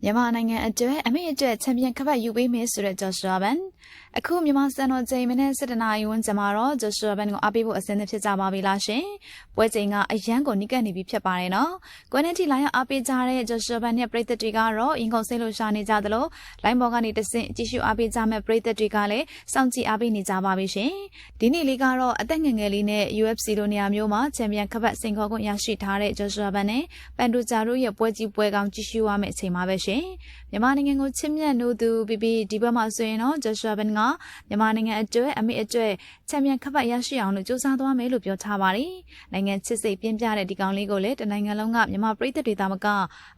မြန်မာနိုင်ငံအတွက်အမေအတွက်ချန်ပီယံခပတ်ယူပေးမယ်ဆိုတဲ့ဂျော့ရှွာဘန်အခုမြန်မာစံတော်ချိန်မနေ့7နာရီဝန်းကျင်မှာတော့ဂျော့ရှွာဘန်ကိုအားပေးဖို့အဆင်သင့်ဖြစ်ကြပါပြီလားရှင်ပွဲချိန်ကအရန်ကိုနိကပ်နေပြီဖြစ်ပါတယ်နော်ကွယ်နဲ့တီလိုင်းအားပေးကြတဲ့ဂျော့ရှွာဘန်နဲ့ပရိသတ်တွေကတော့အင်ကုန်စိတ်လို့ရှာနေကြသလိုလိုင်းဘော်ကနေတဆင့်ကြည့်ရှုအားပေးကြမဲ့ပရိသတ်တွေကလည်းစောင့်ကြည့်အားပေးနေကြပါပြီရှင်ဒီနေ့လေးကတော့အသက်ငယ်ငယ်လေးနဲ့ UFC လိုနေရာမျိုးမှာချန်ပီယံခပတ်စင်ခေါ်ခွင့်ရရှိထားတဲ့ဂျော့ရှွာဘန်နဲ့ပန်ဒူဂျာတို့ရဲ့ပွဲကြီးပွဲကောင်းကြည့်ရှုရမယ့်အချိန်မှာပဲရှင်မြန်မာနိုင်ငံကိုချစ်မြတ်နိုးသူဒီဘက်မှာဆိုရင်တော့ဂျော့ရှွာဘန်ကမြန်မာနိုင်ငံအတွက်အမေအတွက်ချန်ပီယံခပတ်ရရှိအောင်လို့စူးစမ်းသွားမယ်လို့ပြောထားပါတယ်။နိုင်ငံချစ်စိတ်ပြင်းပြတဲ့ဒီကောင်လေးကိုလည်းတနိုင်ငံလုံးကမြန်မာပြည်သက်တွေသားမက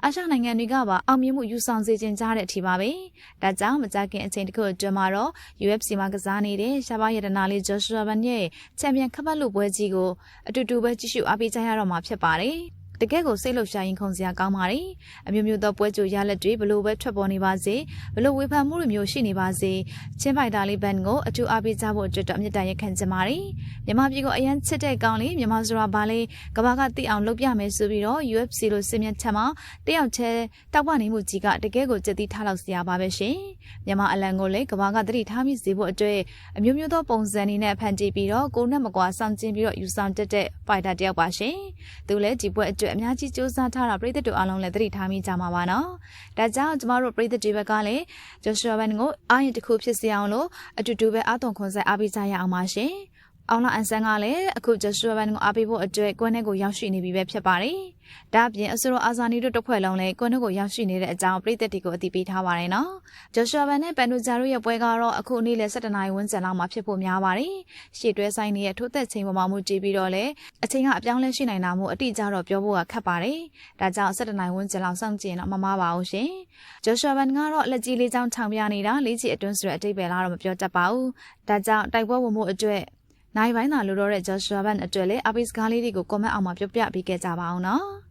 အာရှနိုင်ငံတွေကပါအောင်မြင်မှုယူဆောင်စေခြင်းကြားတဲ့အထိပါပဲ။ဒါကြောင့်မကြခင်အချိန်တစ်ခုအတွင်းမှာတော့ UFC မှာကစားနေတဲ့ရှားပါးရတနာလေးဂျော့ရှွာဘန်ရဲ့ချန်ပီယံခပတ်လို့ပွဲကြီးကိုအတူတူပဲကြည့်ရှုအားပေးကြရတော့မှာဖြစ်ပါတယ်။တကယ်ကိုစိတ်လှုပ်ရှားရင်ခုန်စရာကောင်းပါတယ်အမျိုးမျိုးသောပွဲကြိုရလက်တွေဘလို့ပဲထွက်ပေါ်နေပါစေဘလို့ဝေဖန်မှုတွေမျိုးရှိနေပါစေချင်းပိုက်တာလေးဘန်ကိုအထူးအားပေးကြဖို့အတွက်တော့မြတ်တရခံချင်ပါတယ်မြန်မာပြည်ကိုအရန်ချစ်တဲ့ကောင်းလေးမြန်မာဆိုတာဘာလဲကဘာကသိအောင်လုပ်ပြမယ်ဆိုပြီးတော့ UFC လို့စင်မြတ်ချက်မှာတယောက်ချဲတောက်ပနေမှုကြီးကတကယ်ကိုကြက်တိထားလောက်စရာပါပဲရှင်မြန်မာအလံကိုလည်းကဘာကသတိထားမိစေဖို့အတွက်အမျိုးမျိုးသောပုံစံတွေနဲ့ဖန်တီးပြီးတော့ကိုယ်နဲ့မကွာစောင့်ကျင်းပြီးတော့ယူဆောင်တက်တဲ့ဖိုက်တာတယောက်ပါရှင်သူလည်းဒီပွဲအတွက်အများကြီးစူးစမ်းထားတာပြည်သက်တို့အားလုံးလည်းသတိထားမိကြမှာပါနော်။ဒါကြောင့်ကျမတို့ပြည်သက်တွေဘက်ကလည်းဂျော့ရှွာဘန်ကိုအားရင်တစ်ခုဖြစ်စေအောင်လို့အတူတူပဲအားသွန်ခွန်ဆိုင်အားပေးကြရအောင်ပါရှင်။အောင်လာအန်ဆန်ကလည်းအခုဂျော့ရှွာဘန်ကိုအားပေးဖို့အတွက်ကွန်းထဲကိုရောက်ရှိနေပြီပဲဖြစ်ပါတယ်။ဒါ့အပြင်အဆိုတော်အာဇာနီတို့တစ်ဖွဲ့လုံးလည်းကွန်းထဲကိုရောက်ရှိနေတဲ့အကြောင်းပြည်သက်တွေကိုအသိပေးထားပါတယ်နော်။ဂျော့ရှွာဘန်နဲ့ပန်ဒူဂျာတို့ရဲ့ပွဲကတော့အခုနေ့လယ်7နာရီဝန်းကျင်လောက်မှာဖြစ်ဖို့များပါတယ်။ရှေ့တွဲဆိုင်ရဲ့ထိုးသက်ချိန်ပေါ်မှာမူတည်ပြီးတော့လည်းအချိန်ကအပြောင်းလဲရှိနိုင်တာမို့အတိအကျတော့ပြောဖို့ကခက်ပါတယ်။ဒါကြောင့်7နာရီဝန်းကျင်လောက်စောင့်ကြည့်ရင်တော့မမှားပါဘူးရှင်။ဂျော့ရှွာဘန်ကတော့လက်ကြီးလေးချောင်းထောင်ပြနေတာလေးချီအတွင်းဆိုတဲ့အတိတ်ပဲလားတော့မပြောတတ်ပါဘူး။ဒါကြောင့်တိုက်ပွဲဝင်မှုအတွက်နိုင်ပိုင်းသာလိုတော့တဲ့ဂျော့ရှွာဘန်အတွက်လည်းအပိစကားလေးတွေကိုကွန်မန့်အောင်မှာပြောပြပေးခဲ့ကြပါအောင်နော်။